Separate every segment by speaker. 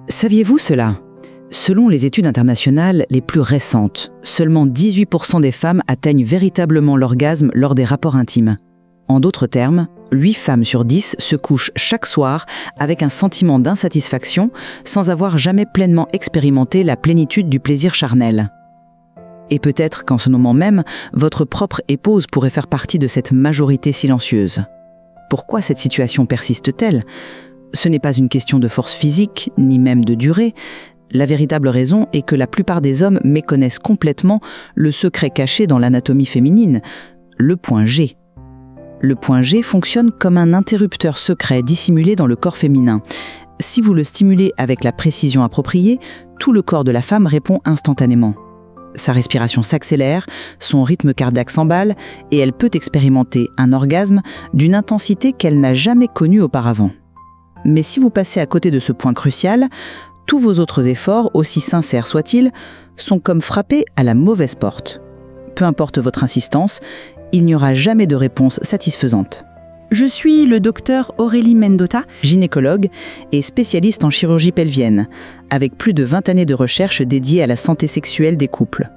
Speaker 1: Saviez-vous cela ? Selon les études internationales les plus récentes, seulement 18% des femmes atteignent véritablement l'orgasme lors des rapports intimes. En d'autres termes, 8 femmes sur 10 se couchent chaque soir avec un sentiment d'insatisfaction sans avoir jamais pleinement expérimenté la plénitude du plaisir charnel. Et peut-être qu'en ce moment même, votre propre épouse pourrait faire partie de cette majorité silencieuse. Pourquoi cette situation persiste-t-elle ? Ce n'est pas une question de force physique, ni même de durée. La véritable raison est que la plupart des hommes méconnaissent complètement le secret caché dans l'anatomie féminine, le point G. Le point G fonctionne comme un interrupteur secret dissimulé dans le corps féminin. Si vous le stimulez avec la précision appropriée, tout le corps de la femme répond instantanément. Sa respiration s'accélère, son rythme cardiaque s'emballe et elle peut expérimenter un orgasme d'une intensité qu'elle n'a jamais connue auparavant. Mais si vous passez à côté de ce point crucial, tous vos autres efforts, aussi sincères soient-ils, sont comme frappés à la mauvaise porte. Peu importe votre insistance, il n'y aura jamais de réponse satisfaisante.
Speaker 2: Je suis le docteur Aurélie Mendota,
Speaker 1: gynécologue et spécialiste en chirurgie pelvienne, avec plus de 20 années de recherche dédiées à la santé sexuelle des couples.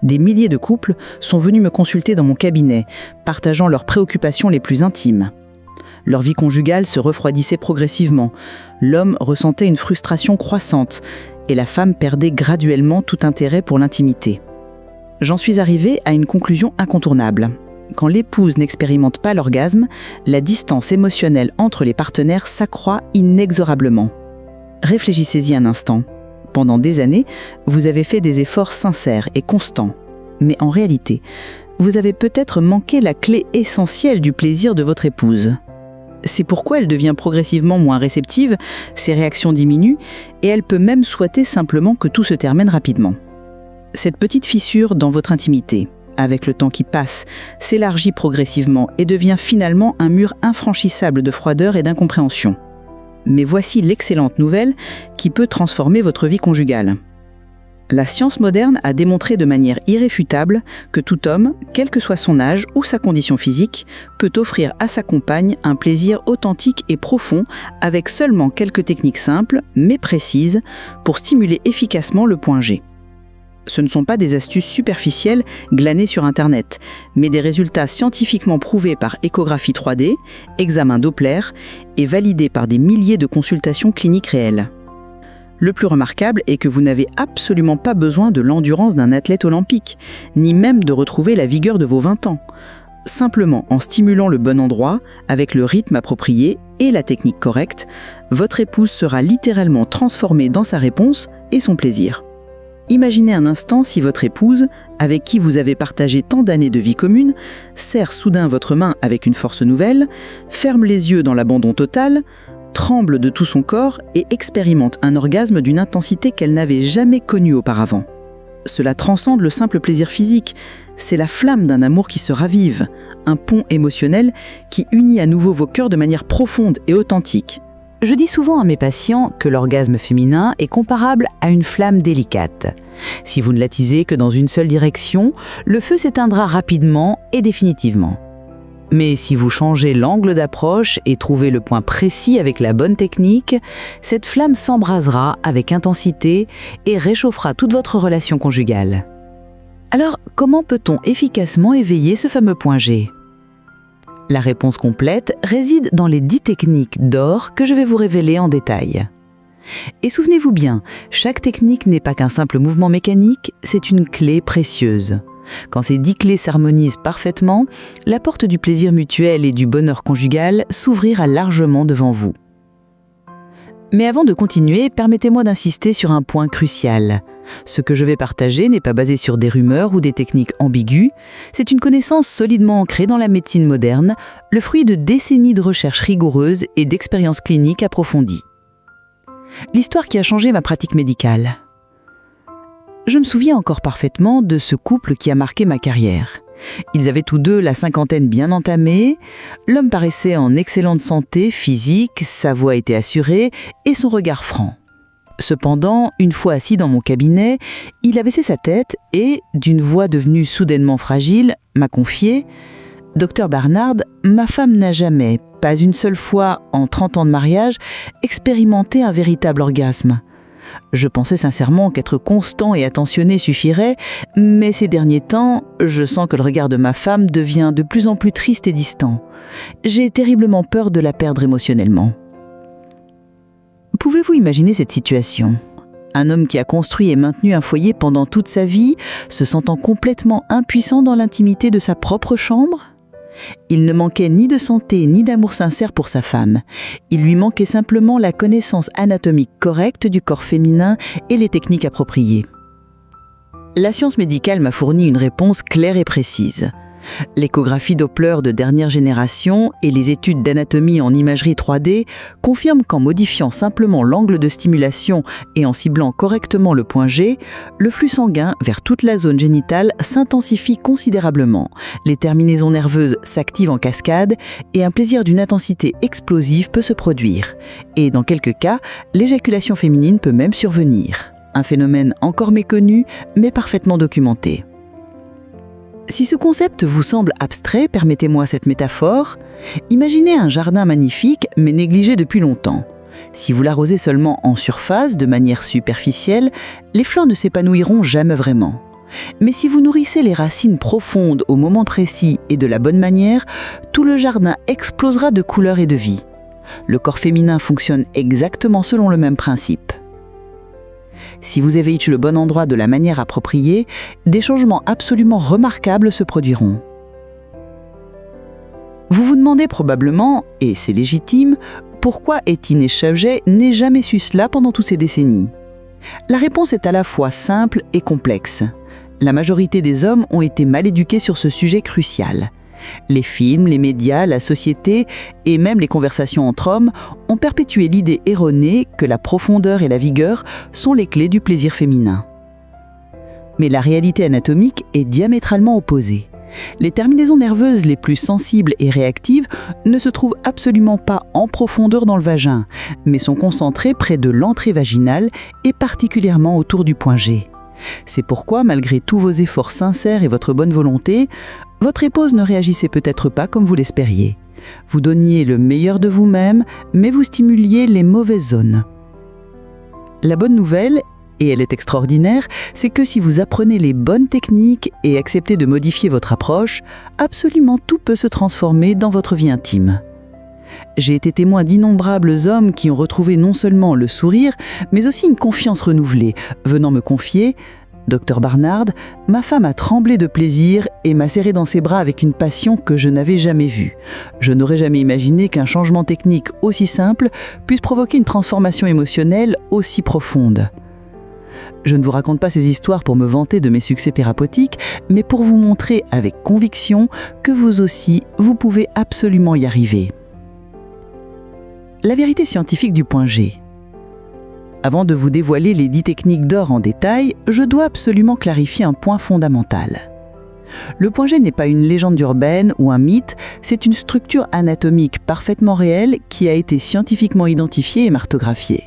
Speaker 1: Des milliers de couples sont venus me consulter dans mon cabinet, partageant leurs préoccupations les plus intimes. Leur vie conjugale se refroidissait progressivement, l'homme ressentait une frustration croissante et la femme perdait graduellement tout intérêt pour l'intimité. J'en suis arrivée à une conclusion incontournable. Quand l'épouse n'expérimente pas l'orgasme, la distance émotionnelle entre les partenaires s'accroît inexorablement. Réfléchissez-y un instant. Pendant des années, vous avez fait des efforts sincères et constants. Mais en réalité, vous avez peut-être manqué la clé essentielle du plaisir de votre épouse. C'est pourquoi elle devient progressivement moins réceptive, ses réactions diminuent et elle peut même souhaiter simplement que tout se termine rapidement. Cette petite fissure dans votre intimité, avec le temps qui passe, s'élargit progressivement et devient finalement un mur infranchissable de froideur et d'incompréhension. Mais voici l'excellente nouvelle qui peut transformer votre vie conjugale. La science moderne a démontré de manière irréfutable que tout homme, quel que soit son âge ou sa condition physique, peut offrir à sa compagne un plaisir authentique et profond avec seulement quelques techniques simples, mais précises, pour stimuler efficacement le point G. Ce ne sont pas des astuces superficielles glanées sur Internet, mais des résultats scientifiquement prouvés par échographie 3D, examen Doppler et validés par des milliers de consultations cliniques réelles. Le plus remarquable est que vous n'avez absolument pas besoin de l'endurance d'un athlète olympique, ni même de retrouver la vigueur de vos 20 ans. Simplement en stimulant le bon endroit, avec le rythme approprié et la technique correcte, votre épouse sera littéralement transformée dans sa réponse et son plaisir. Imaginez un instant si votre épouse, avec qui vous avez partagé tant d'années de vie commune, serre soudain votre main avec une force nouvelle, ferme les yeux dans l'abandon total, tremble de tout son corps et expérimente un orgasme d'une intensité qu'elle n'avait jamais connue auparavant. Cela transcende le simple plaisir physique, c'est la flamme d'un amour qui se ravive, un pont émotionnel qui unit à nouveau vos cœurs de manière profonde et authentique.
Speaker 2: Je dis souvent à mes patients que l'orgasme féminin est comparable à une flamme délicate. Si vous ne l'attisez que dans une seule direction, le feu s'éteindra rapidement et définitivement. Mais si vous changez l'angle d'approche et trouvez le point précis avec la bonne technique, cette flamme s'embrasera avec intensité et réchauffera toute votre relation conjugale. Alors, comment peut-on efficacement éveiller ce fameux point G ? La réponse complète réside dans les 10 techniques d'or que je vais vous révéler en détail. Et souvenez-vous bien, chaque technique n'est pas qu'un simple mouvement mécanique, c'est une clé précieuse. Quand ces 10 clés s'harmonisent parfaitement, la porte du plaisir mutuel et du bonheur conjugal s'ouvrira largement devant vous. Mais avant de continuer, permettez-moi d'insister sur un point crucial. Ce que je vais partager n'est pas basé sur des rumeurs ou des techniques ambiguës, c'est une connaissance solidement ancrée dans la médecine moderne, le fruit de décennies de recherches rigoureuses et d'expériences cliniques approfondies. L'histoire qui a changé ma pratique médicale. Je me souviens encore parfaitement de ce couple qui a marqué ma carrière. Ils avaient tous deux la cinquantaine bien entamée, l'homme paraissait en excellente santé physique, sa voix était assurée et son regard franc. Cependant, une fois assis dans mon cabinet, il a baissé sa tête et, d'une voix devenue soudainement fragile, m'a confié « Docteur Barnard, ma femme n'a jamais, pas une seule fois en 30 ans de mariage, expérimenté un véritable orgasme.
Speaker 1: Je pensais sincèrement qu'être constant et attentionné suffirait, mais ces derniers temps, je sens que le regard de ma femme devient de plus en plus triste et distant. J'ai terriblement peur de la perdre émotionnellement. Pouvez-vous imaginer cette situation ? Un homme qui a construit et maintenu un foyer pendant toute sa vie, se sentant complètement impuissant dans l'intimité de sa propre chambre ? Il ne manquait ni de santé ni d'amour sincère pour sa femme. Il lui manquait simplement la connaissance anatomique correcte du corps féminin et les techniques appropriées. La science médicale m'a fourni une réponse claire et précise. L'échographie Doppler de dernière génération et les études d'anatomie en imagerie 3D confirment qu'en modifiant simplement l'angle de stimulation et en ciblant correctement le point G, le flux sanguin vers toute la zone génitale s'intensifie considérablement, les terminaisons nerveuses s'activent en cascade et un plaisir d'une intensité explosive peut se produire. Et dans quelques cas, l'éjaculation féminine peut même survenir. Un phénomène encore méconnu, mais parfaitement documenté. Si ce concept vous semble abstrait, permettez-moi cette métaphore. Imaginez un jardin magnifique, mais négligé depuis longtemps. Si vous l'arrosez seulement en surface, de manière superficielle, les fleurs ne s'épanouiront jamais vraiment. Mais si vous nourrissez les racines profondes au moment précis et de la bonne manière, tout le jardin explosera de couleurs et de vie. Le corps féminin fonctionne exactement selon le même principe. Si vous évitez le bon endroit de la manière appropriée, des changements absolument remarquables se produiront. Vous vous demandez probablement, et c'est légitime, pourquoi Étienne Chauget n'ait jamais su cela pendant toutes ces décennies. La réponse est à la fois simple et complexe. La majorité des hommes ont été mal éduqués sur ce sujet crucial. Les films, les médias, la société et même les conversations entre hommes ont perpétué l'idée erronée que la profondeur et la vigueur sont les clés du plaisir féminin. Mais la réalité anatomique est diamétralement opposée. Les terminaisons nerveuses les plus sensibles et réactives ne se trouvent absolument pas en profondeur dans le vagin, mais sont concentrées près de l'entrée vaginale et particulièrement autour du point G. C'est pourquoi, malgré tous vos efforts sincères et votre bonne volonté, votre épouse ne réagissait peut-être pas comme vous l'espériez. Vous donniez le meilleur de vous-même, mais vous stimuliez les mauvaises zones. La bonne nouvelle, et elle est extraordinaire, c'est que si vous apprenez les bonnes techniques et acceptez de modifier votre approche, absolument tout peut se transformer dans votre vie intime. J'ai été témoin d'innombrables hommes qui ont retrouvé non seulement le sourire, mais aussi une confiance renouvelée, venant me confier « Dr Barnard, ma femme a tremblé de plaisir et m'a serré dans ses bras avec une passion que je n'avais jamais vue. Je n'aurais jamais imaginé qu'un changement technique aussi simple puisse provoquer une transformation émotionnelle aussi profonde. » Je ne vous raconte pas ces histoires pour me vanter de mes succès thérapeutiques, mais pour vous montrer avec conviction que vous aussi, vous pouvez absolument y arriver. La vérité scientifique du point G. Avant de vous dévoiler les 10 techniques d'or en détail, je dois absolument clarifier un point fondamental. Le point G n'est pas une légende urbaine ou un mythe, c'est une structure anatomique parfaitement réelle qui a été scientifiquement identifiée et martographiée.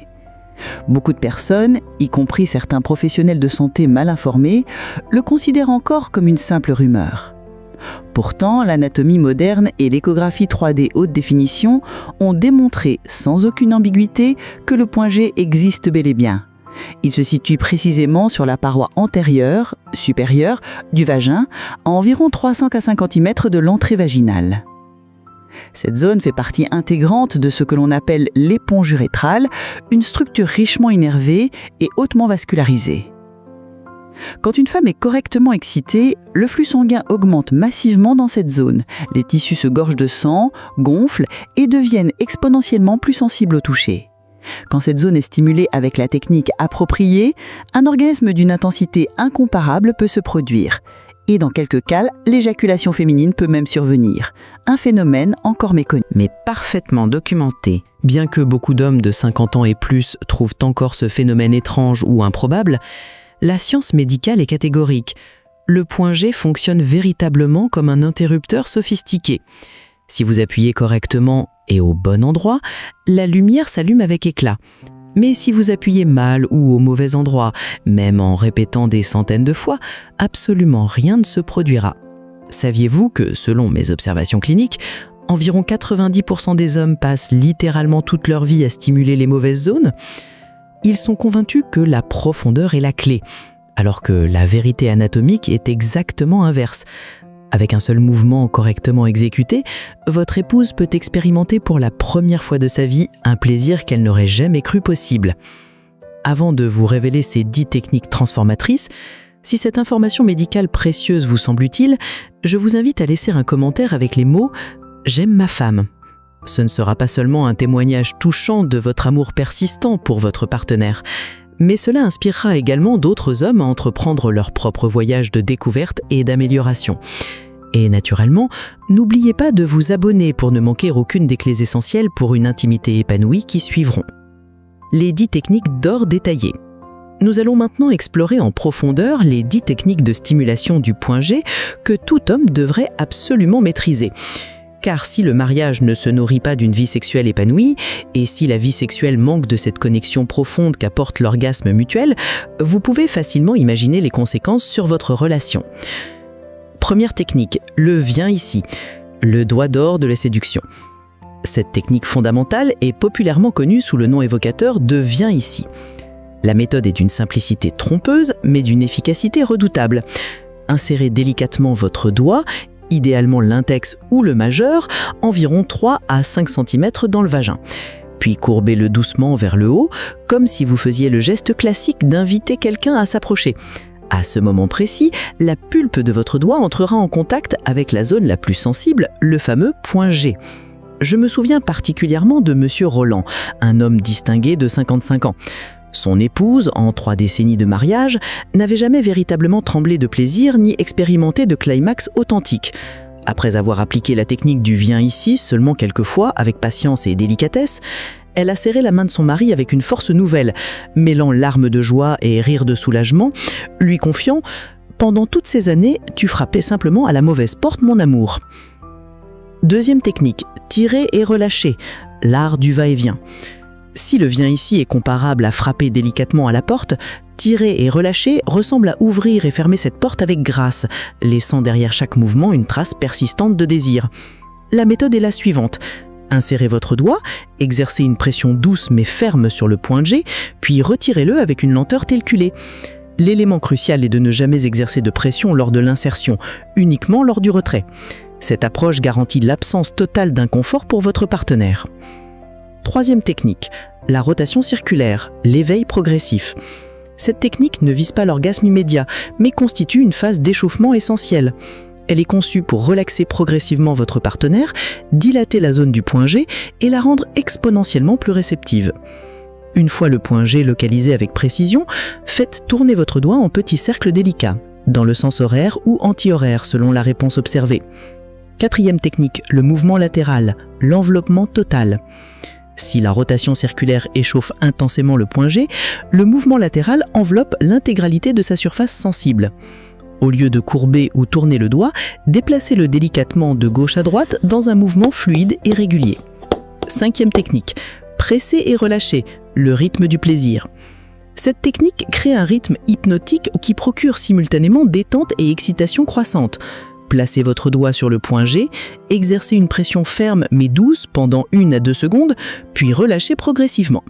Speaker 1: Beaucoup de personnes, y compris certains professionnels de santé mal informés, le considèrent encore comme une simple rumeur. Pourtant, l'anatomie moderne et l'échographie 3D haute définition ont démontré sans aucune ambiguïté que le point G existe bel et bien. Il se situe précisément sur la paroi antérieure, supérieure, du vagin, à environ 350 cm de l'entrée vaginale. Cette zone fait partie intégrante de ce que l'on appelle l'éponge urétrale, une structure richement innervée et hautement vascularisée. Quand une femme est correctement excitée, le flux sanguin augmente massivement dans cette zone. Les tissus se gorgent de sang, gonflent et deviennent exponentiellement plus sensibles au toucher. Quand cette zone est stimulée avec la technique appropriée, un orgasme d'une intensité incomparable peut se produire. Et dans quelques cas, l'éjaculation féminine peut même survenir. Un phénomène encore méconnu, mais parfaitement documenté.
Speaker 3: Bien que beaucoup d'hommes de 50 ans et plus trouvent encore ce phénomène étrange ou improbable, la science médicale est catégorique. Le point G fonctionne véritablement comme un interrupteur sophistiqué. Si vous appuyez correctement et au bon endroit, la lumière s'allume avec éclat. Mais si vous appuyez mal ou au mauvais endroit, même en répétant des centaines de fois, absolument rien ne se produira. Saviez-vous que, selon mes observations cliniques, environ 90% des hommes passent littéralement toute leur vie à stimuler les mauvaises zones ? Ils sont convaincus que la profondeur est la clé, alors que la vérité anatomique est exactement inverse. Avec un seul mouvement correctement exécuté, votre épouse peut expérimenter pour la première fois de sa vie un plaisir qu'elle n'aurait jamais cru possible. Avant de vous révéler ces 10 techniques transformatrices, si cette information médicale précieuse vous semble utile, je vous invite à laisser un commentaire avec les mots « J'aime ma femme ». Ce ne sera pas seulement un témoignage touchant de votre amour persistant pour votre partenaire, mais cela inspirera également d'autres hommes à entreprendre leur propre voyage de découverte et d'amélioration. Et naturellement, n'oubliez pas de vous abonner pour ne manquer aucune des clés essentielles pour une intimité épanouie qui suivront. Les 10 techniques d'or détaillées. Nous allons maintenant explorer en profondeur les 10 techniques de stimulation du point G que tout homme devrait absolument maîtriser. Car si le mariage ne se nourrit pas d'une vie sexuelle épanouie, et si la vie sexuelle manque de cette connexion profonde qu'apporte l'orgasme mutuel, vous pouvez facilement imaginer les conséquences sur votre relation. Première technique, le viens ici, le doigt d'or de la séduction. Cette technique fondamentale est populairement connue sous le nom évocateur de viens ici. La méthode est d'une simplicité trompeuse, mais d'une efficacité redoutable. Insérez délicatement votre doigt, idéalement l'index ou le majeur, environ 3 à 5 cm dans le vagin. Puis courbez-le doucement vers le haut, comme si vous faisiez le geste classique d'inviter quelqu'un à s'approcher. À ce moment précis, la pulpe de votre doigt entrera en contact avec la zone la plus sensible, le fameux point G. Je me souviens particulièrement de Monsieur Roland, un homme distingué de 55 ans. Son épouse, en 3 décennies de mariage, n'avait jamais véritablement tremblé de plaisir ni expérimenté de climax authentique. Après avoir appliqué la technique du viens ici seulement quelques fois, avec patience et délicatesse, elle a serré la main de son mari avec une force nouvelle, mêlant larmes de joie et rires de soulagement, lui confiant « Pendant toutes ces années, tu frappais simplement à la mauvaise porte, mon amour ». Deuxième technique, tirer et relâcher, l'art du va-et-vient. Si le viens ici est comparable à frapper délicatement à la porte, tirer et relâcher ressemble à ouvrir et fermer cette porte avec grâce, laissant derrière chaque mouvement une trace persistante de désir. La méthode est la suivante. Insérez votre doigt, exercez une pression douce mais ferme sur le point G, puis retirez-le avec une lenteur calculée. L'élément crucial est de ne jamais exercer de pression lors de l'insertion, uniquement lors du retrait. Cette approche garantit l'absence totale d'inconfort pour votre partenaire. Troisième technique, la rotation circulaire, l'éveil progressif. Cette technique ne vise pas l'orgasme immédiat, mais constitue une phase d'échauffement essentielle. Elle est conçue pour relaxer progressivement votre partenaire, dilater la zone du point G et la rendre exponentiellement plus réceptive. Une fois le point G localisé avec précision, faites tourner votre doigt en petits cercles délicats, dans le sens horaire ou anti-horaire selon la réponse observée. Quatrième technique, le mouvement latéral, l'enveloppement total. Si la rotation circulaire échauffe intensément le point G, le mouvement latéral enveloppe l'intégralité de sa surface sensible. Au lieu de courber ou tourner le doigt, déplacez-le délicatement de gauche à droite dans un mouvement fluide et régulier. Cinquième technique, presser et relâcher, le rythme du plaisir. Cette technique crée un rythme hypnotique qui procure simultanément détente et excitation croissante. Placez votre doigt sur le point G, exercez une pression ferme mais douce pendant 1 à 2 secondes, puis relâchez progressivement.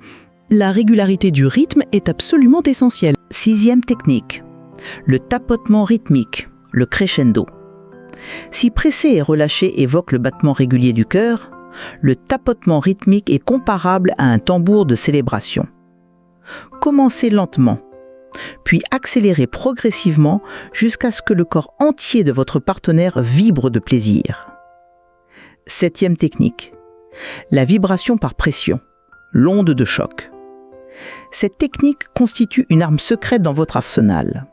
Speaker 3: La régularité du rythme est absolument essentielle.
Speaker 1: Sixième technique, le tapotement rythmique, le crescendo. Si presser et relâcher évoque le battement régulier du cœur, le tapotement rythmique est comparable à un tambour de célébration. Commencez lentement, puis accélérez progressivement jusqu'à ce que le corps entier de votre partenaire vibre de plaisir. Septième technique, la vibration par pression, l'onde de choc. Cette technique constitue une arme secrète dans votre arsenal.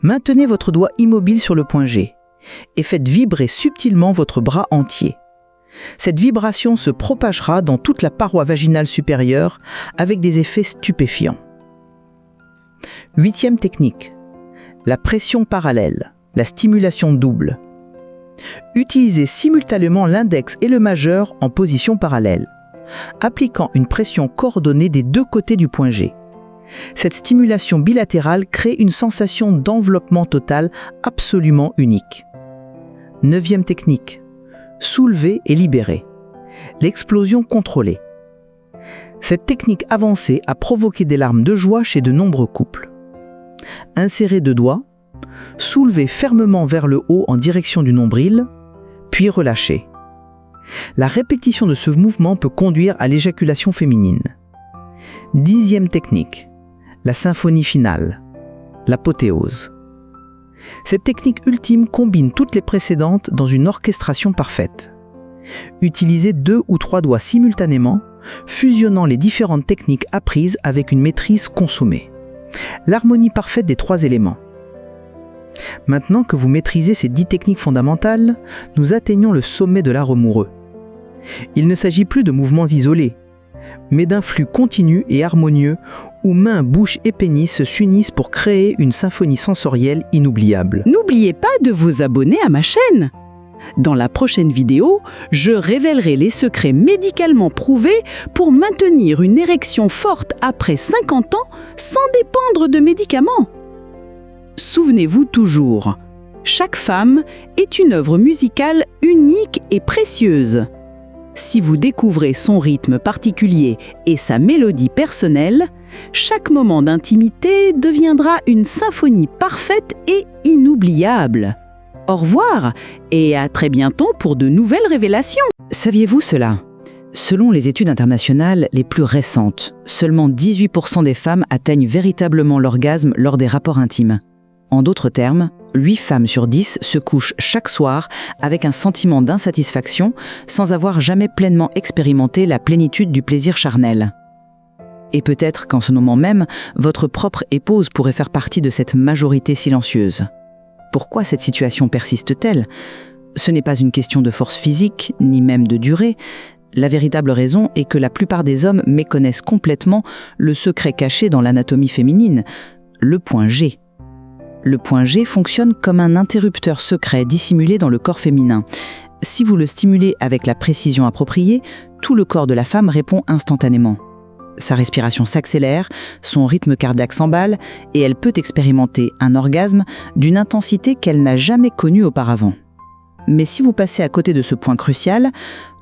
Speaker 1: Maintenez votre doigt immobile sur le point G et faites vibrer subtilement votre bras entier. Cette vibration se propagera dans toute la paroi vaginale supérieure avec des effets stupéfiants. Huitième technique, la pression parallèle, la stimulation double. Utilisez simultanément l'index et le majeur en position parallèle, appliquant une pression coordonnée des 2 côtés du point G. Cette stimulation bilatérale crée une sensation d'enveloppement total absolument unique. Neuvième technique, soulever et libérer, l'explosion contrôlée.
Speaker 4: Cette technique avancée a provoqué des larmes de joie chez de nombreux couples. Insérez 2 doigts, soulevez fermement vers le haut en direction du nombril, puis relâchez. La répétition de ce mouvement peut conduire à l'éjaculation féminine. 10e technique, la symphonie finale, l'apothéose. Cette technique ultime combine toutes les précédentes dans une orchestration parfaite. Utilisez 2 ou 3 doigts simultanément, fusionnant les différentes techniques apprises avec une maîtrise consommée. L'harmonie parfaite des 3 éléments. Maintenant que vous maîtrisez ces 10 techniques fondamentales, nous atteignons le sommet de l'art amoureux. Il ne s'agit plus de mouvements isolés, mais d'un flux continu et harmonieux où mains, bouche et pénis s'unissent pour créer une symphonie sensorielle inoubliable.
Speaker 1: N'oubliez pas de vous abonner à ma chaîne. Dans la prochaine vidéo, je révélerai les secrets médicalement prouvés pour maintenir une érection forte après 50 ans sans dépendre de médicaments. Souvenez-vous toujours, chaque femme est une œuvre musicale unique et précieuse. Si vous découvrez son rythme particulier et sa mélodie personnelle, chaque moment d'intimité deviendra une symphonie parfaite et inoubliable. Au revoir et à très bientôt pour de nouvelles révélations.
Speaker 2: Saviez-vous cela ? Selon les études internationales les plus récentes, seulement 18% des femmes atteignent véritablement l'orgasme lors des rapports intimes. En d'autres termes, 8 femmes sur 10 se couchent chaque soir avec un sentiment d'insatisfaction sans avoir jamais pleinement expérimenté la plénitude du plaisir charnel. Et peut-être qu'en ce moment même, votre propre épouse pourrait faire partie de cette majorité silencieuse. Pourquoi cette situation persiste-t-elle ? Ce n'est pas une question de force physique, ni même de durée. La véritable raison est que la plupart des hommes méconnaissent complètement le secret caché dans l'anatomie féminine, le point G. Le point G fonctionne comme un interrupteur secret dissimulé dans le corps féminin. Si vous le stimulez avec la précision appropriée, tout le corps de la femme répond instantanément. Sa respiration s'accélère, son rythme cardiaque s'emballe et elle peut expérimenter un orgasme d'une intensité qu'elle n'a jamais connue auparavant. Mais si vous passez à côté de ce point crucial,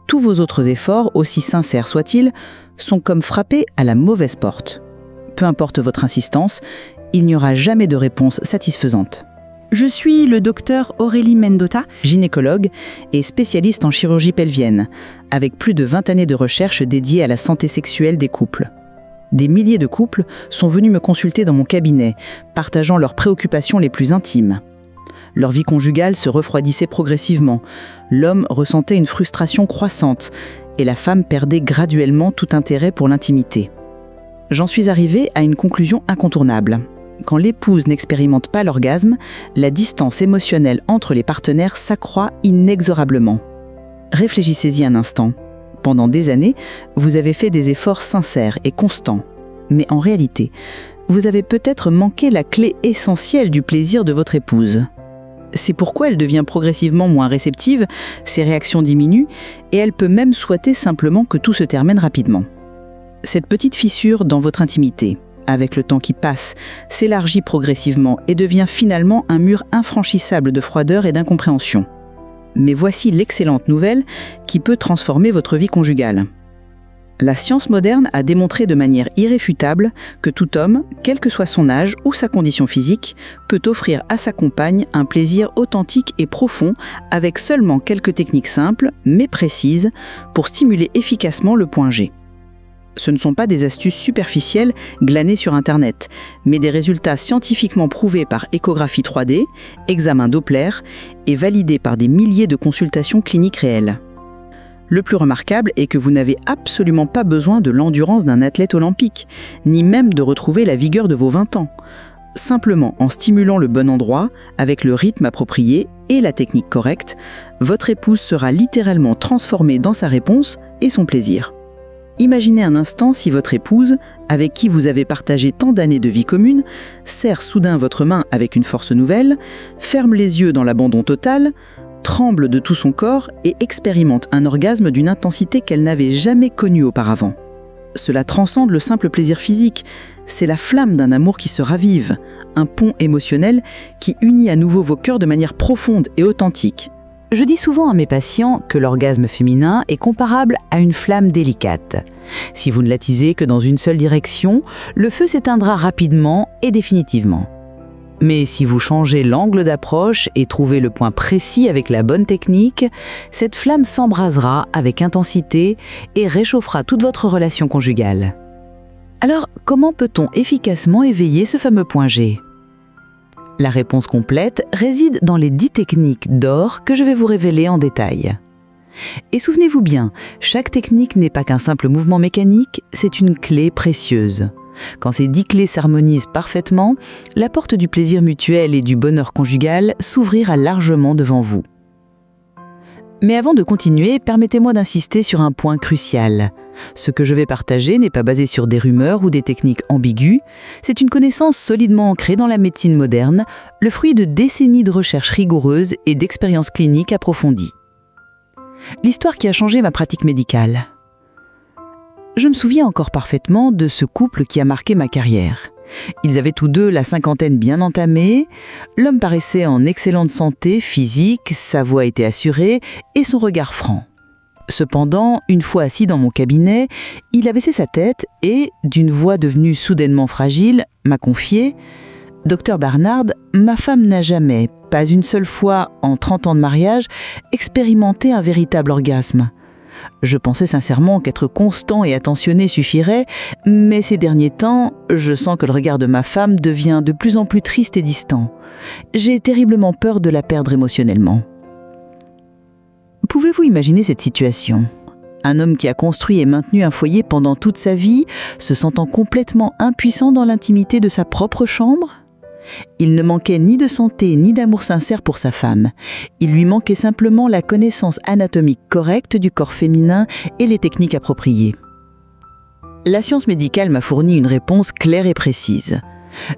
Speaker 2: tous vos autres efforts, aussi sincères soient-ils, sont comme frappés à la mauvaise porte. Peu importe votre insistance, il n'y aura jamais de réponse satisfaisante.
Speaker 1: Je suis le docteur Aurélie Mendota,
Speaker 2: Gynécologue et spécialiste en chirurgie pelvienne, avec plus de 20 années de recherche dédiées à la santé sexuelle des couples. Des milliers de couples sont venus me consulter dans mon cabinet, partageant leurs préoccupations les plus intimes. Leur vie conjugale se refroidissait progressivement, l'homme ressentait une frustration croissante et la femme perdait graduellement tout intérêt pour l'intimité. J'en suis arrivée à une conclusion incontournable. Quand l'épouse n'expérimente pas l'orgasme, la distance émotionnelle entre les partenaires s'accroît inexorablement. Réfléchissez-y un instant. Pendant des années, vous avez fait des efforts sincères et constants. Mais en réalité, vous avez peut-être manqué la clé essentielle du plaisir de votre épouse. C'est pourquoi elle devient progressivement moins réceptive, ses réactions diminuent et elle peut même souhaiter simplement que tout se termine rapidement. Cette petite fissure dans votre intimité, avec le temps qui passe, s'élargit progressivement et devient finalement un mur infranchissable de froideur et d'incompréhension. Mais voici l'excellente nouvelle qui peut transformer votre vie conjugale. La science moderne a démontré de manière irréfutable que tout homme, quel que soit son âge ou sa condition physique, peut offrir à sa compagne un plaisir authentique et profond avec seulement quelques techniques simples, mais précises, pour stimuler efficacement le point G. Ce ne sont pas des astuces superficielles glanées sur Internet, mais des résultats scientifiquement prouvés par échographie 3D, examen Doppler et validés par des milliers de consultations cliniques réelles. Le plus remarquable est que vous n'avez absolument pas besoin de l'endurance d'un athlète olympique, ni même de retrouver la vigueur de vos 20 ans. Simplement en stimulant le bon endroit, avec le rythme approprié et la technique correcte, votre épouse sera littéralement transformée dans sa réponse et son plaisir. Imaginez un instant si votre épouse, avec qui vous avez partagé tant d'années de vie commune, serre soudain votre main avec une force nouvelle, ferme les yeux dans l'abandon total, tremble de tout son corps et expérimente un orgasme d'une intensité qu'elle n'avait jamais connue auparavant. Cela transcende le simple plaisir physique, c'est la flamme d'un amour qui se ravive, un pont émotionnel qui unit à nouveau vos cœurs de manière profonde et authentique. Je dis souvent à mes patients que l'orgasme féminin est comparable à une flamme délicate. Si vous ne l'attisez que dans une seule direction, le feu s'éteindra rapidement et définitivement. Mais si vous changez l'angle d'approche et trouvez le point précis avec la bonne technique, cette flamme s'embrasera avec intensité et réchauffera toute votre relation conjugale. Alors, comment peut-on efficacement éveiller ce fameux point G ? La réponse complète réside dans les 10 techniques d'or que je vais vous révéler en détail. Et souvenez-vous bien, chaque technique n'est pas qu'un simple mouvement mécanique, c'est une clé précieuse. Quand ces 10 clés s'harmonisent parfaitement, la porte du plaisir mutuel et du bonheur conjugal s'ouvrira largement devant vous. Mais avant de continuer, permettez-moi d'insister sur un point crucial. Ce que je vais partager n'est pas basé sur des rumeurs ou des techniques ambiguës, c'est une connaissance solidement ancrée dans la médecine moderne, le fruit de décennies de recherches rigoureuses et d'expériences cliniques approfondies. L'histoire qui a changé ma pratique médicale. Je me souviens encore parfaitement de ce couple qui a marqué ma carrière. Ils avaient tous deux la cinquantaine bien entamée, l'homme paraissait en excellente santé physique, sa voix était assurée et son regard franc. Cependant, une fois assis dans mon cabinet, il a baissé sa tête et, d'une voix devenue soudainement fragile, m'a confié « Docteur Barnard, ma femme n'a jamais, pas une seule fois en 30 ans de mariage, expérimenté un véritable orgasme. Je pensais sincèrement qu'être constant et attentionné suffirait, mais ces derniers temps, je sens que le regard de ma femme devient de plus en plus triste et distant. J'ai terriblement peur de la perdre émotionnellement. » Pouvez-vous imaginer cette situation ? Un homme qui a construit et maintenu un foyer pendant toute sa vie, se sentant complètement impuissant dans l'intimité de sa propre chambre ? Il ne manquait ni de santé ni d'amour sincère pour sa femme. Il lui manquait simplement la connaissance anatomique correcte du corps féminin et les techniques appropriées. La science médicale m'a fourni une réponse claire et précise.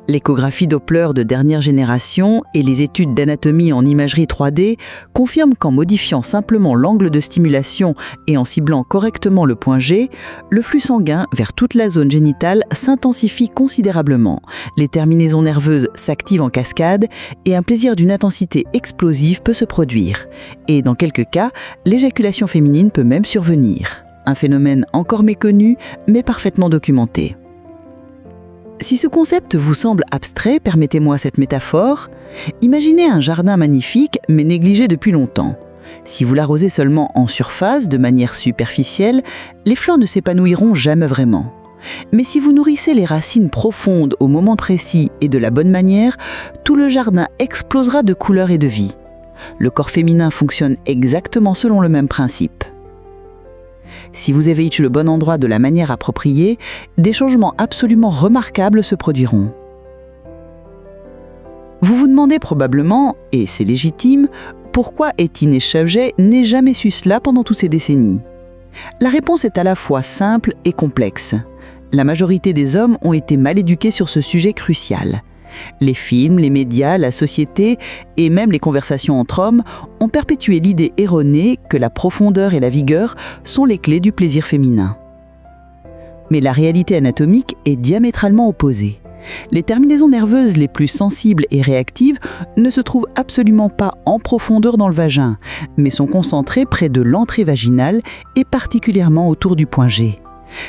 Speaker 2: L'échographie Doppler de dernière génération et les études d'anatomie en imagerie 3D confirment qu'en modifiant simplement l'angle de stimulation et en ciblant correctement le point G, le flux sanguin vers toute la zone génitale s'intensifie considérablement, les terminaisons nerveuses s'activent en cascade et un plaisir d'une intensité explosive peut se produire. Et dans quelques cas, l'éjaculation féminine peut même survenir. Un phénomène encore méconnu, mais parfaitement documenté. Si ce concept vous semble abstrait, permettez-moi cette métaphore. Imaginez un jardin magnifique, mais négligé depuis longtemps. Si vous l'arrosez seulement en surface, de manière superficielle, les fleurs ne s'épanouiront jamais vraiment. Mais si vous nourrissez les racines profondes au moment précis et de la bonne manière, tout le jardin explosera de couleurs et de vie. Le corps féminin fonctionne exactement selon le même principe. Si vous évitez le bon endroit de la manière appropriée, des changements absolument remarquables se produiront. Vous vous demandez probablement, et c'est légitime, pourquoi Étienne Chauget n'ait jamais su cela pendant toutes ces décennies. La réponse est à la fois simple et complexe. La majorité des hommes ont été mal éduqués sur ce sujet crucial. Les films, les médias, la société et même les conversations entre hommes ont perpétué l'idée erronée que la profondeur et la vigueur sont les clés du plaisir féminin. Mais la réalité anatomique est diamétralement opposée. Les terminaisons nerveuses les plus sensibles et réactives ne se trouvent absolument pas en profondeur dans le vagin, mais sont concentrées près de l'entrée vaginale et particulièrement autour du point G.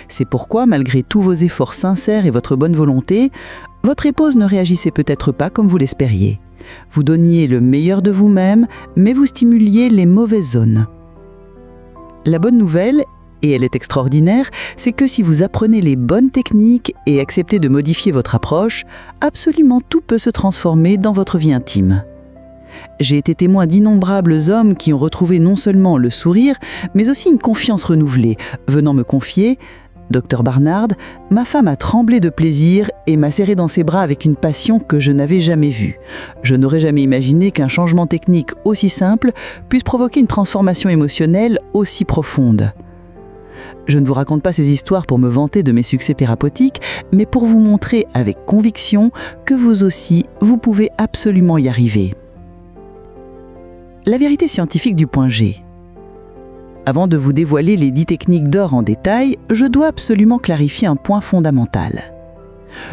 Speaker 2: C'est pourquoi, malgré tous vos efforts sincères et votre bonne volonté, votre épouse ne réagissait peut-être pas comme vous l'espériez. Vous donniez le meilleur de vous-même, mais vous stimuliez les mauvaises zones. La bonne nouvelle, et elle est extraordinaire, c'est que si vous apprenez les bonnes techniques et acceptez de modifier votre approche, absolument tout peut se transformer dans votre vie intime. J'ai été témoin d'innombrables hommes qui ont retrouvé non seulement le sourire, mais aussi une confiance renouvelée, venant me confier « Docteur Barnard, ma femme a tremblé de plaisir et m'a serré dans ses bras avec une passion que je n'avais jamais vue. Je n'aurais jamais imaginé qu'un changement technique aussi simple puisse provoquer une transformation émotionnelle aussi profonde. » Je ne vous raconte pas ces histoires pour me vanter de mes succès thérapeutiques, mais pour vous montrer avec conviction que vous aussi, vous pouvez absolument y arriver. La vérité scientifique du point G. Avant de vous dévoiler les 10 techniques d'or en détail, je dois absolument clarifier un point fondamental.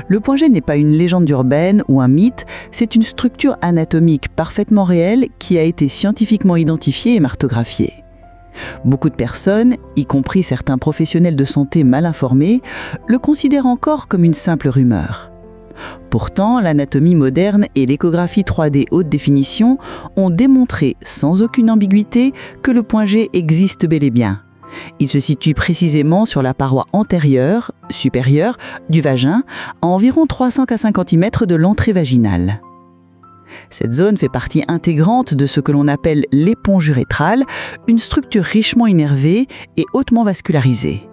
Speaker 1: Le point G n'est pas une légende urbaine ou un mythe, c'est une structure anatomique parfaitement réelle qui a été scientifiquement identifiée et martographiée. Beaucoup de personnes, y compris certains professionnels de santé mal informés, le considèrent encore comme une simple rumeur. Pourtant, l'anatomie moderne et l'échographie 3D haute définition ont démontré sans aucune ambiguïté que le point G existe bel et bien. Il se situe précisément sur la paroi antérieure, supérieure, du vagin, à environ 350 cm de l'entrée vaginale. Cette zone fait partie intégrante de ce que l'on appelle l'éponge urétrale, une structure richement innervée et hautement vascularisée.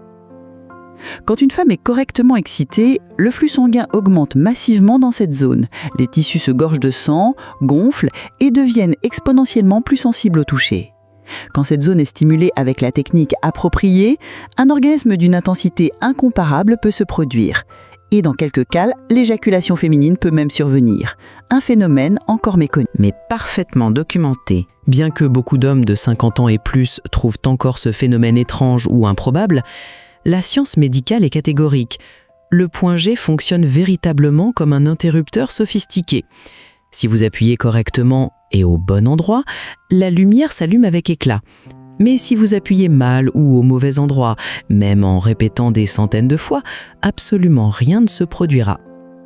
Speaker 1: Quand une femme est correctement excitée, le flux sanguin augmente massivement dans cette zone. Les tissus se gorgent de sang, gonflent et deviennent exponentiellement plus sensibles au toucher. Quand cette zone est stimulée avec la technique appropriée, un orgasme d'une intensité incomparable peut se produire. Et dans quelques cas, l'éjaculation féminine peut même survenir. Un phénomène encore méconnu.
Speaker 2: Mais parfaitement documenté.
Speaker 3: Bien que beaucoup d'hommes de 50 ans et plus trouvent encore ce phénomène étrange ou improbable, la science médicale est catégorique. Le point G fonctionne véritablement comme un interrupteur sophistiqué. Si vous appuyez correctement et au bon endroit, la lumière s'allume avec éclat. Mais si vous appuyez mal ou au mauvais endroit, même en répétant des centaines de fois, absolument rien ne se produira.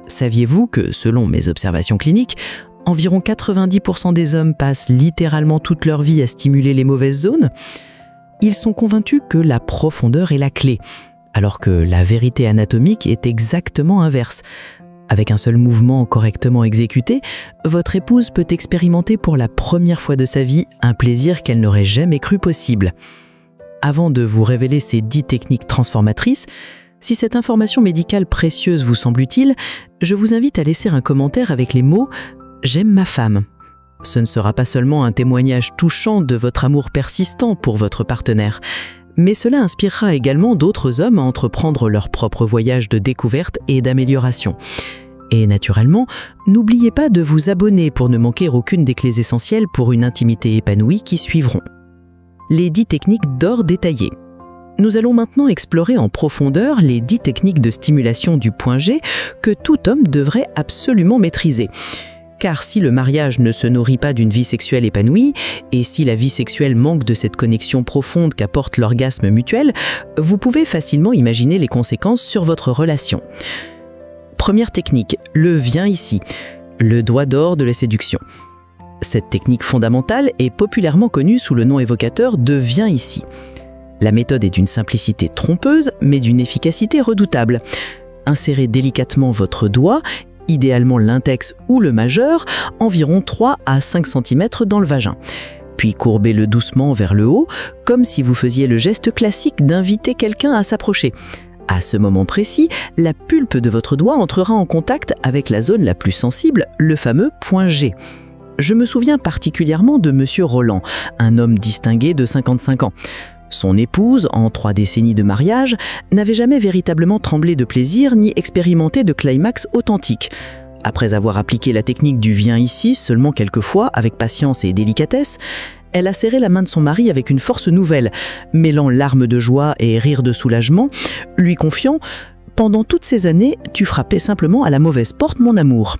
Speaker 3: Saviez-vous que, selon mes observations cliniques, environ 90% des hommes passent littéralement toute leur vie à stimuler les mauvaises zones ? Ils sont convaincus que la profondeur est la clé, alors que la vérité anatomique est exactement inverse. Avec un seul mouvement correctement exécuté, votre épouse peut expérimenter pour la première fois de sa vie un plaisir qu'elle n'aurait jamais cru possible. Avant de vous révéler ces 10 techniques transformatrices, si cette information médicale précieuse vous semble utile, je vous invite à laisser un commentaire avec les mots « J'aime ma femme ». Ce ne sera pas seulement un témoignage touchant de votre amour persistant pour votre partenaire, mais cela inspirera également d'autres hommes à entreprendre leur propre voyage de découverte et d'amélioration. Et naturellement, n'oubliez pas de vous abonner pour ne manquer aucune des clés essentielles pour une intimité épanouie qui suivront. Les 10 techniques d'or détaillées. Nous allons maintenant explorer en profondeur les 10 techniques de stimulation du point G que tout homme devrait absolument maîtriser. Car si le mariage ne se nourrit pas d'une vie sexuelle épanouie, et si la vie sexuelle manque de cette connexion profonde qu'apporte l'orgasme mutuel, vous pouvez facilement imaginer les conséquences sur votre relation. Première technique, le « viens ici », le doigt d'or de la séduction. Cette technique fondamentale est populairement connue sous le nom évocateur de « viens ici ». La méthode est d'une simplicité trompeuse, mais d'une efficacité redoutable. Insérez délicatement votre doigt, idéalement l'index ou le majeur, environ 3 à 5 cm dans le vagin. Puis courbez-le doucement vers le haut, comme si vous faisiez le geste classique d'inviter quelqu'un à s'approcher. À ce moment précis, la pulpe de votre doigt entrera en contact avec la zone la plus sensible, le fameux point G. Je me souviens particulièrement de Monsieur Roland, un homme distingué de 55 ans. Son épouse, en 3 décennies de mariage, n'avait jamais véritablement tremblé de plaisir ni expérimenté de climax authentique. Après avoir appliqué la technique du « viens ici » seulement quelques fois, avec patience et délicatesse, elle a serré la main de son mari avec une force nouvelle, mêlant larmes de joie et rires de soulagement, lui confiant « Pendant toutes ces années, tu frappais simplement à la mauvaise porte, mon amour ».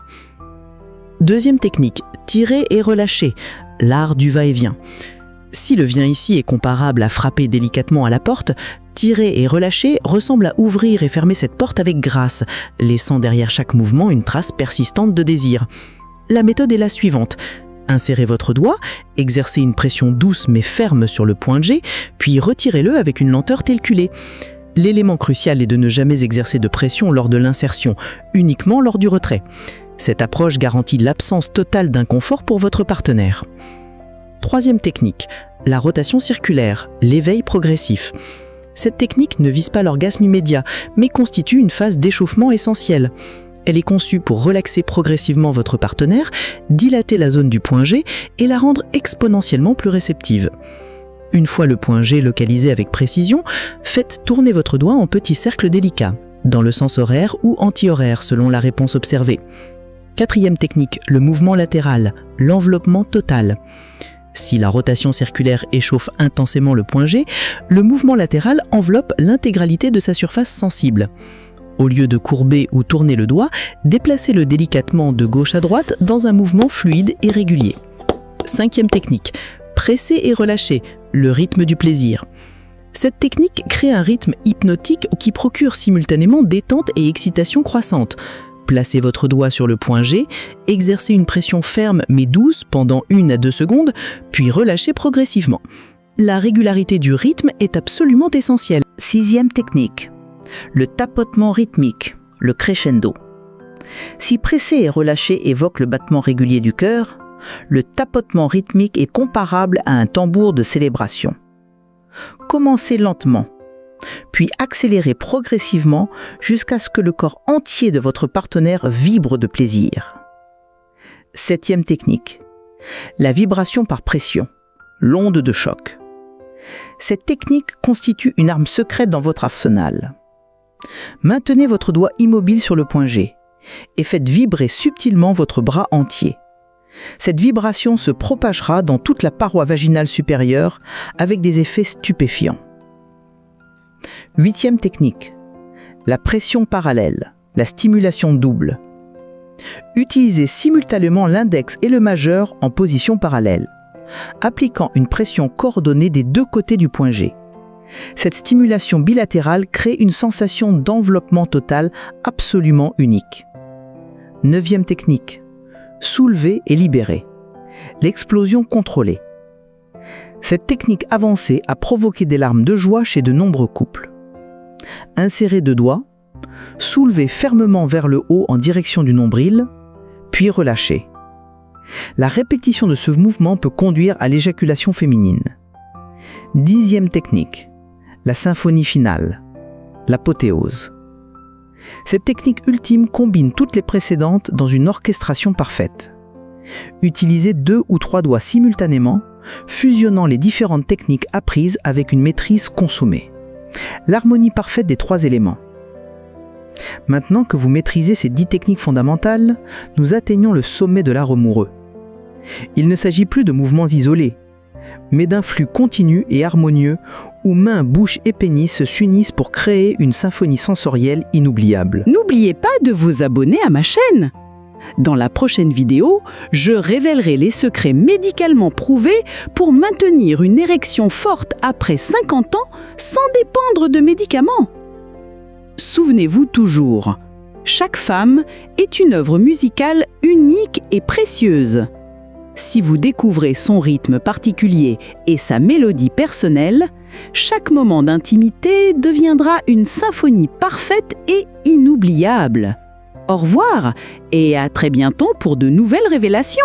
Speaker 3: Deuxième technique, tirer et relâcher, l'art du va-et-vient. Si le « viens ici » est comparable à frapper délicatement à la porte, tirer et relâcher ressemble à ouvrir et fermer cette porte avec grâce, laissant derrière chaque mouvement une trace persistante de désir. La méthode est la suivante. Insérez votre doigt, exercez une pression douce mais ferme sur le point G, puis retirez-le avec une lenteur calculée. L'élément crucial est de ne jamais exercer de pression lors de l'insertion, uniquement lors du retrait. Cette approche garantit l'absence totale d'inconfort pour votre partenaire. Troisième technique, la rotation circulaire, l'éveil progressif. Cette technique ne vise pas l'orgasme immédiat, mais constitue une phase d'échauffement essentielle. Elle est conçue pour relaxer progressivement votre partenaire, dilater la zone du point G et la rendre exponentiellement plus réceptive. Une fois le point G localisé avec précision, faites tourner votre doigt en petits cercles délicats, dans le sens horaire ou anti-horaire selon la réponse observée. Quatrième technique, le mouvement latéral, l'enveloppement total. Si la rotation circulaire échauffe intensément le point G, le mouvement latéral enveloppe l'intégralité de sa surface sensible. Au lieu de courber ou tourner le doigt, déplacez-le délicatement de gauche à droite dans un mouvement fluide et régulier. 5e technique, presser et relâcher, le rythme du plaisir. Cette technique crée un rythme hypnotique qui procure simultanément détente et excitation croissante. Placez votre doigt sur le point G, exercez une pression ferme mais douce pendant 1 à 2 secondes, puis relâchez progressivement. La régularité du rythme est absolument essentielle.
Speaker 4: 6e technique, le tapotement rythmique, le crescendo. Si presser et relâcher évoque le battement régulier du cœur, le tapotement rythmique est comparable à un tambour de célébration. Commencez lentement, puis accélérez progressivement jusqu'à ce que le corps entier de votre partenaire vibre de plaisir. 7e technique, la vibration par pression, l'onde de choc. Cette technique constitue une arme secrète dans votre arsenal. Maintenez votre doigt immobile sur le point G et faites vibrer subtilement votre bras entier. Cette vibration se propagera dans toute la paroi vaginale supérieure avec des effets stupéfiants. 8e technique, la pression parallèle, la stimulation double. Utilisez simultanément l'index et le majeur en position parallèle, appliquant une pression coordonnée des 2 côtés du point G. Cette stimulation bilatérale crée une sensation d'enveloppement total absolument unique. 9e technique, soulever et libérer, l'explosion contrôlée. Cette technique avancée a provoqué des larmes de joie chez de nombreux couples. Insérez 2 doigts, soulevez fermement vers le haut en direction du nombril, puis relâchez. La répétition de ce mouvement peut conduire à l'éjaculation féminine. 10e technique, la symphonie finale, l'apothéose. Cette technique ultime combine toutes les précédentes dans une orchestration parfaite. Utilisez 2 ou 3 doigts simultanément, fusionnant les différentes techniques apprises avec une maîtrise consommée. L'harmonie parfaite des 3 éléments. Maintenant que vous maîtrisez ces 10 techniques fondamentales, nous atteignons le sommet de l'art amoureux. Il ne s'agit plus de mouvements isolés, mais d'un flux continu et harmonieux où mains, bouche et pénis s'unissent pour créer une symphonie sensorielle inoubliable.
Speaker 1: N'oubliez pas de vous abonner à ma chaîne. Dans la prochaine vidéo, je révélerai les secrets médicalement prouvés pour maintenir une érection forte après 50 ans sans dépendre de médicaments. Souvenez-vous toujours, chaque femme est une œuvre musicale unique et précieuse. Si vous découvrez son rythme particulier et sa mélodie personnelle, chaque moment d'intimité deviendra une symphonie parfaite et inoubliable. Au revoir et à très bientôt pour de nouvelles révélations.